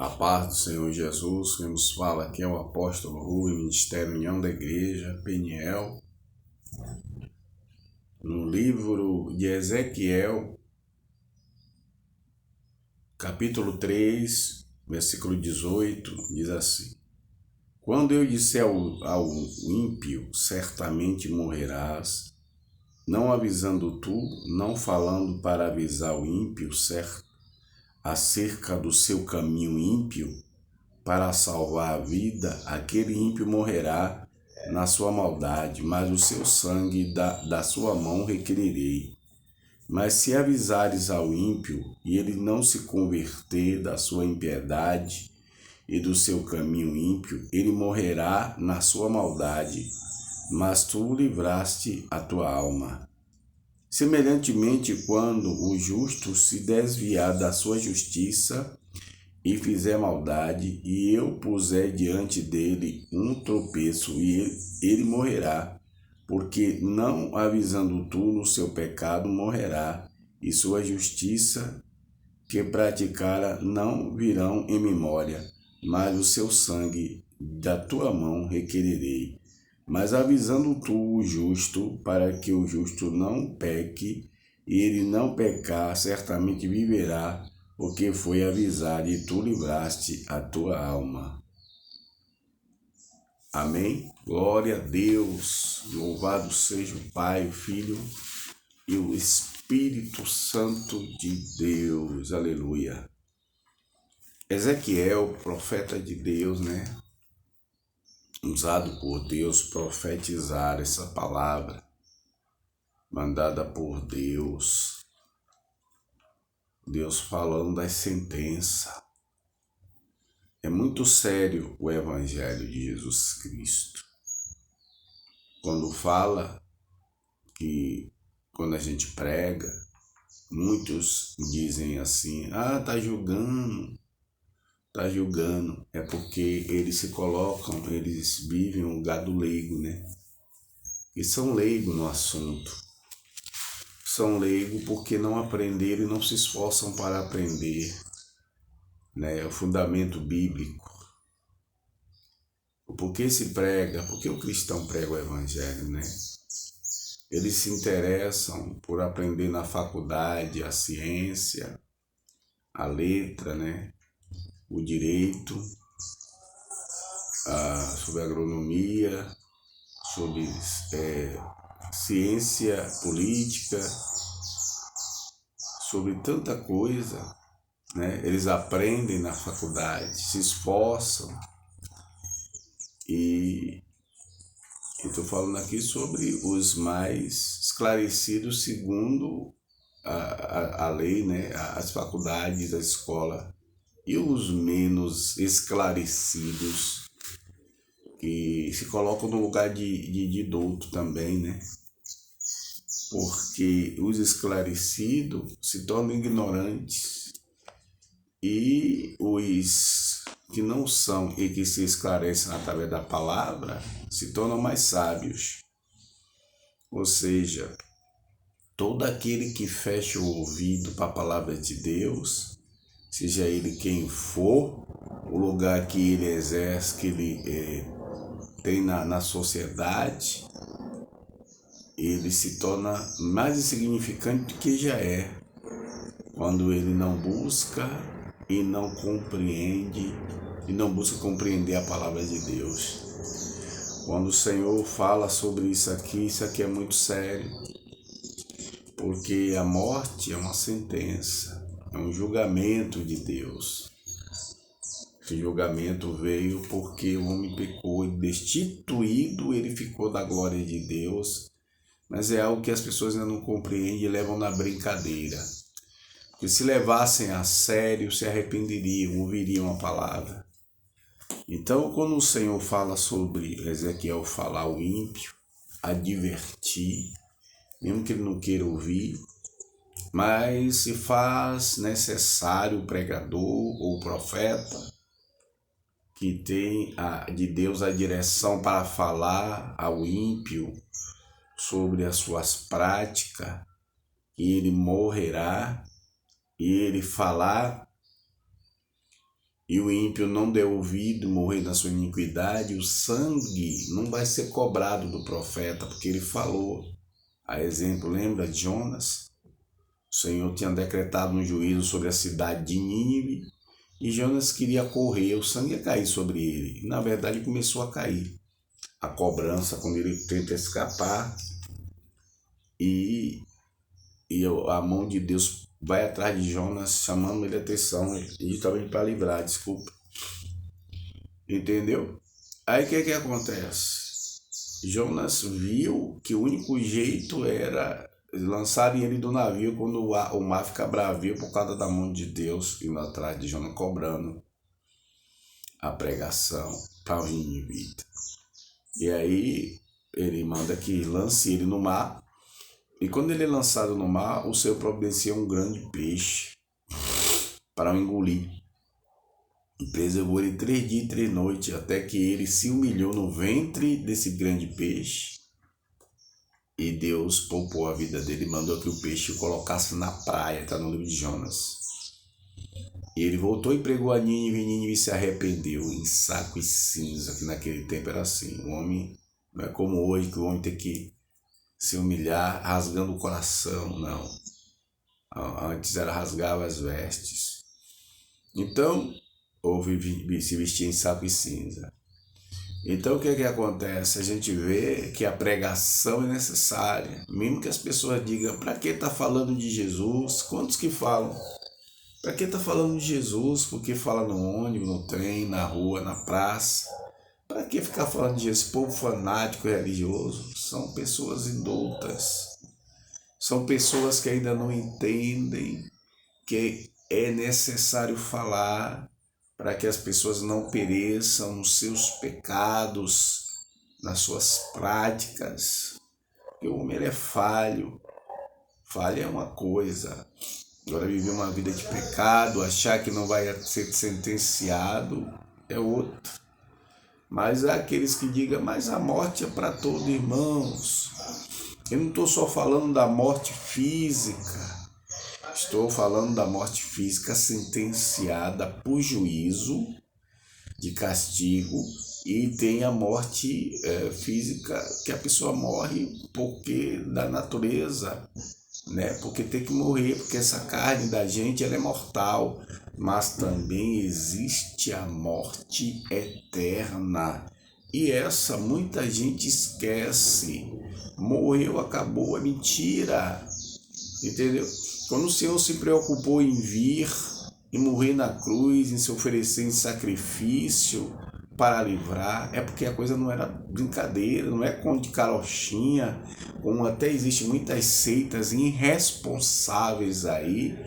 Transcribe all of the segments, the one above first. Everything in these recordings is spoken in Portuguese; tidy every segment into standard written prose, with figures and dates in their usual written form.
A paz do Senhor Jesus, quem nos fala aqui é o apóstolo Rui, Ministério União da Igreja, Peniel. No livro de Ezequiel, capítulo 3, versículo 18, diz assim: Quando eu disser ao ímpio, certamente morrerás, não avisando tu, não falando para avisar o ímpio, certo, acerca do seu caminho ímpio, para salvar a vida, aquele ímpio morrerá na sua maldade, mas o seu sangue da sua mão requererei. Mas se avisares ao ímpio, e ele não se converter da sua impiedade e do seu caminho ímpio, ele morrerá na sua maldade, mas tu livraste a tua alma. Semelhantemente, quando o justo se desviar da sua justiça e fizer maldade, e eu puser diante dele um tropeço, e ele morrerá, porque não avisando tu no seu pecado morrerá, e sua justiça que praticara não virão em memória, mas o seu sangue da tua mão requererei. Mas avisando tu o justo, para que o justo não peque, e ele não pecar, certamente viverá, porque foi avisado e tu livraste a tua alma. Amém? Glória a Deus, louvado seja o Pai, o Filho e o Espírito Santo de Deus, aleluia. Ezequiel, profeta de Deus, usado por Deus, profetizar essa palavra, mandada por Deus falando das sentenças. É muito sério o Evangelho de Jesus Cristo. Quando fala que, quando a gente prega, muitos dizem assim, tá julgando. É porque eles se colocam, eles vivem um gado leigo, E são leigos no assunto. São leigos porque não aprenderam e não se esforçam para aprender, o fundamento bíblico. Por que se prega? Por que o cristão prega o Evangelho, Eles se interessam por aprender na faculdade a ciência, a letra, o direito, sobre agronomia, sobre ciência política, sobre tanta coisa, Eles aprendem na faculdade, se esforçam. E estou falando aqui sobre os mais esclarecidos segundo a lei, as faculdades, a escola, e os menos esclarecidos que se colocam no lugar de douto também, Porque os esclarecidos se tornam ignorantes e os que não são e que se esclarecem através da palavra se tornam mais sábios. Ou seja, todo aquele que fecha o ouvido para a palavra de Deus, seja ele quem for, o lugar que ele exerce, que ele tem na sociedade, ele se torna mais insignificante do que já é, quando ele não busca e não compreende, e não busca compreender a palavra de Deus. Quando o Senhor fala sobre isso aqui é muito sério, porque a morte é uma sentença, é um julgamento de Deus. Esse julgamento veio porque o homem pecou e destituído ele ficou da glória de Deus, mas é algo que as pessoas ainda não compreendem e levam na brincadeira. Porque se levassem a sério, se arrependeriam, ouviriam a palavra. Então, quando o Senhor fala sobre Ezequiel falar ao ímpio, advertir, mesmo que ele não queira ouvir, mas se faz necessário o pregador ou o profeta que tem de Deus a direção para falar ao ímpio sobre as suas práticas, e ele morrerá, e ele falar e o ímpio não der ouvido, morrer na sua iniquidade, o sangue não vai ser cobrado do profeta, porque ele falou. A exemplo, lembra de Jonas? O Senhor tinha decretado um juízo sobre a cidade de Nínive e Jonas queria correr, o sangue ia cair sobre ele. E, na verdade, começou a cair. A cobrança, quando ele tenta escapar, e a mão de Deus vai atrás de Jonas, chamando ele a atenção, e também para livrar, desculpa. Entendeu? Aí o que acontece? Jonas viu que o único jeito era lançarem ele do navio quando o mar fica bravio por causa da mão de Deus indo atrás de Jonas, cobrando a pregação para os ninivitas. E aí ele manda que lance ele no mar. E quando ele é lançado no mar, o Senhor providencia um grande peixe para o engolir. E preservou ele 3 dias e 3 noites, até que ele se humilhou no ventre desse grande peixe. E Deus poupou a vida dele, mandou que o peixe o colocasse na praia, está no livro de Jonas. E ele voltou e pregou a Nínive, e Nínive se arrependeu em saco e cinza, que naquele tempo era assim. O homem não é como hoje, que o homem tem que se humilhar rasgando o coração, não. Antes era rasgava as vestes. Então, houve se vestir em saco e cinza. Então o que acontece? A gente vê que a pregação é necessária. Mesmo que as pessoas digam, para que está falando de Jesus? Quantos que falam? Para que está falando de Jesus? Porque fala no ônibus, no trem, na rua, na praça. Para que ficar falando de Jesus? Povo fanático religioso. São pessoas indultas. São pessoas que ainda não entendem que é necessário falar para que as pessoas não pereçam nos seus pecados, nas suas práticas. Porque o homem é falho. Falha é uma coisa. Agora viver uma vida de pecado, achar que não vai ser sentenciado, é outra. Mas há aqueles que digam, mas a morte é para todos, irmãos. Eu não estou só falando da morte física. Estou falando da morte física sentenciada por juízo de castigo, e tem a morte física que a pessoa morre porque da natureza, né? Porque tem que morrer, porque essa carne da gente ela é mortal, mas também existe a morte eterna. E essa muita gente esquece. Morreu, acabou, é mentira. Entendeu? Quando o Senhor se preocupou em vir e morrer na cruz, em se oferecer em sacrifício para livrar, é porque a coisa não era brincadeira, não é conto de carochinha, como até existem muitas seitas irresponsáveis aí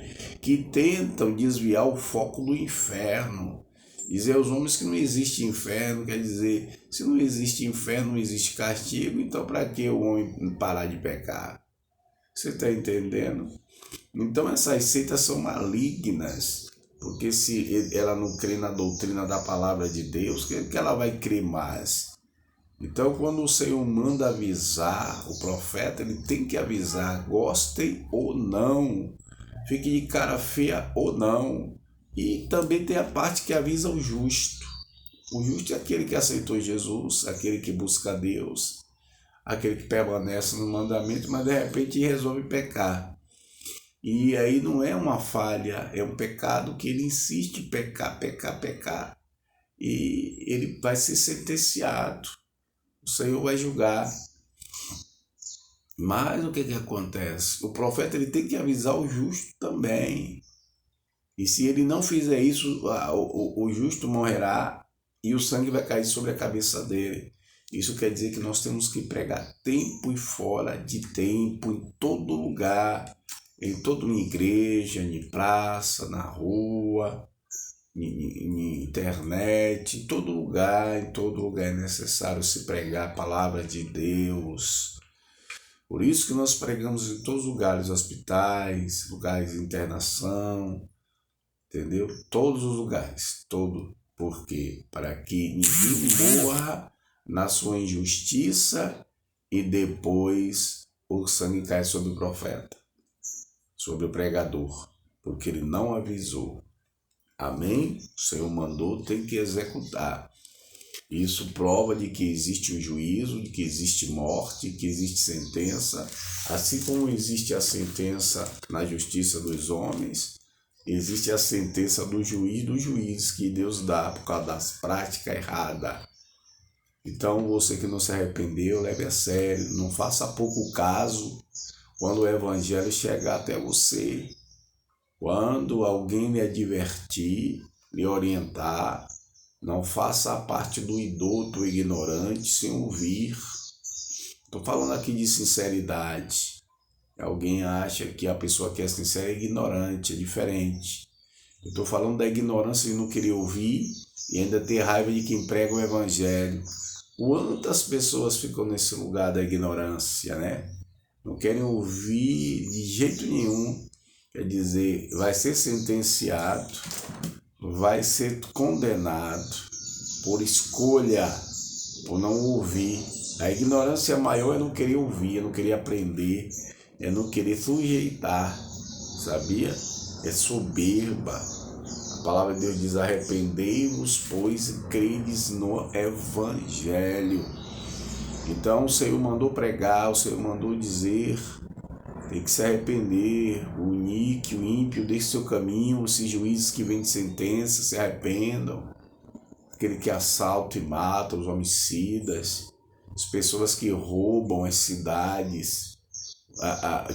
que tentam desviar o foco do inferno. Dizer aos homens que não existe inferno, quer dizer, se não existe inferno, não existe castigo, então para que o homem parar de pecar? Você está entendendo? Então essas seitas são malignas, porque se ela não crê na doutrina da palavra de Deus, que ela vai crer mais? Então quando o Senhor manda avisar, o profeta ele tem que avisar, gostem ou não, fique de cara feia ou não. E também tem a parte que avisa o justo. O justo é aquele que aceitou Jesus, aquele que busca Deus, aquele que permanece no mandamento, mas de repente resolve pecar. E aí não é uma falha, é um pecado que ele insiste em pecar. E ele vai ser sentenciado. O Senhor vai julgar. Mas o que acontece? O profeta ele tem que avisar o justo também. E se ele não fizer isso, o justo morrerá e o sangue vai cair sobre a cabeça dele. Isso quer dizer que nós temos que pregar tempo e fora de tempo, em todo lugar, em toda igreja, em praça, na rua, em internet, em todo lugar é necessário se pregar a palavra de Deus. Por isso que nós pregamos em todos os lugares, hospitais, lugares de internação, entendeu? Todos os lugares, Por quê? Para que ninguém morra na sua injustiça e depois o sangue cai sobre o profeta, sobre o pregador, porque ele não avisou. Amém? O Senhor mandou, tem que executar. Isso prova de que existe um juízo, de que existe morte, que existe sentença. Assim como existe a sentença na justiça dos homens, existe a sentença do juiz que Deus dá por causa das práticas erradas. Então, você que não se arrependeu, leve a sério, não faça pouco caso quando o evangelho chegar até você. Quando alguém lhe advertir, lhe orientar, não faça a parte do idoto ignorante sem ouvir. Estou falando aqui de sinceridade. Alguém acha que a pessoa que é sincera é ignorante, é diferente. Eu estou falando da ignorância de não querer ouvir e ainda ter raiva de quem prega o evangelho. Quantas pessoas ficam nesse lugar da ignorância, né? Não querem ouvir de jeito nenhum. Quer dizer, vai ser sentenciado, vai ser condenado por escolha, por não ouvir. A ignorância maior é não querer ouvir, é não querer aprender, é não querer sujeitar, sabia? É soberba. A palavra de Deus diz: arrependei-vos, pois, e credes no evangelho. Então o Senhor mandou pregar, o Senhor mandou dizer, tem que se arrepender. O ímpio, deixe seu caminho. Esses juízes que vêm de sentença, se arrependam. Aquele que assalta e mata, os homicidas, as pessoas que roubam as cidades,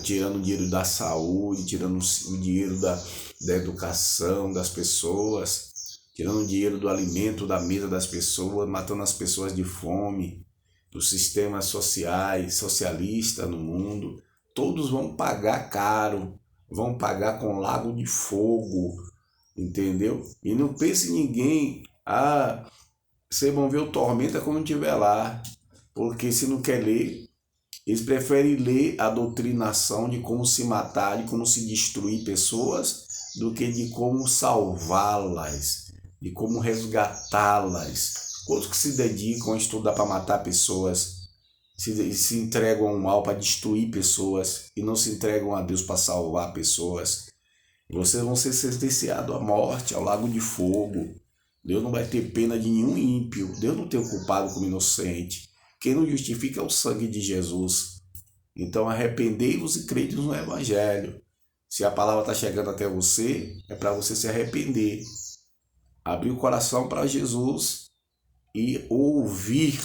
tirando o dinheiro da saúde, tirando o dinheiro da educação das pessoas, tirando o dinheiro do alimento da mesa das pessoas, matando as pessoas de fome, dos sistemas sociais, socialistas no mundo. Todos vão pagar caro, vão pagar com lago de fogo, entendeu? E não pense em ninguém, vocês vão ver o Tormenta quando estiver lá, porque se não quer ler, eles preferem ler a doutrinação de como se matar, de como se destruir pessoas, do que de como salvá-las, de como resgatá-las. Quantos que se dedicam a estudar para matar pessoas, se entregam ao mal para destruir pessoas e não se entregam a Deus para salvar pessoas, vocês vão ser sentenciados à morte, ao lago de fogo. Deus não vai ter pena de nenhum ímpio. Deus não tem o culpado como inocente. Quem não justifica é o sangue de Jesus. Então arrependei-vos e crede no evangelho. Se a palavra está chegando até você, é para você se arrepender. Abrir o coração para Jesus e ouvir.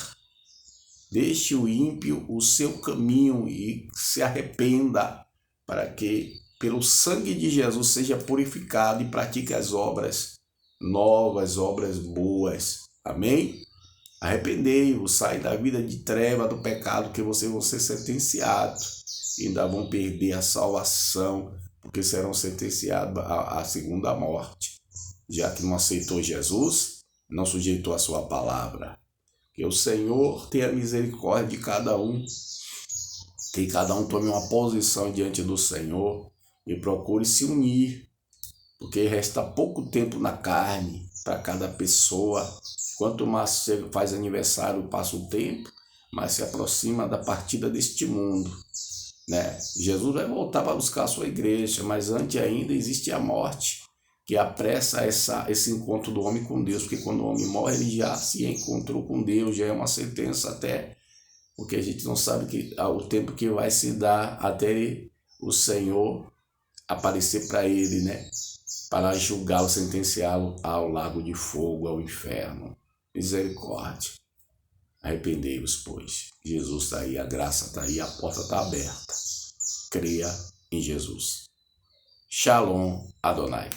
Deixe o ímpio o seu caminho e se arrependa, para que pelo sangue de Jesus seja purificado e pratique as obras novas, obras boas. Amém? Arrependei-vos, sai da vida de treva, do pecado, que vocês vão ser sentenciados. E ainda vão perder a salvação, porque serão sentenciados à segunda morte, já que não aceitou Jesus, não sujeitou a sua palavra. Que o Senhor tenha misericórdia de cada um, que cada um tome uma posição diante do Senhor e procure se unir, porque resta pouco tempo na carne para cada pessoa. Quanto mais faz aniversário, passa o tempo, mais se aproxima da partida deste mundo, né? Jesus vai voltar para buscar a sua igreja, mas antes ainda existe a morte, que apressa esse encontro do homem com Deus, porque quando o homem morre, ele já se encontrou com Deus, já é uma sentença até, porque a gente não sabe o tempo que vai se dar até o Senhor aparecer para ele, né? Para julgá-lo, sentenciá-lo ao lago de fogo, ao inferno. Misericórdia. Arrependei-vos, pois. Jesus está aí, a graça está aí, a porta está aberta. Creia em Jesus. Shalom Adonai.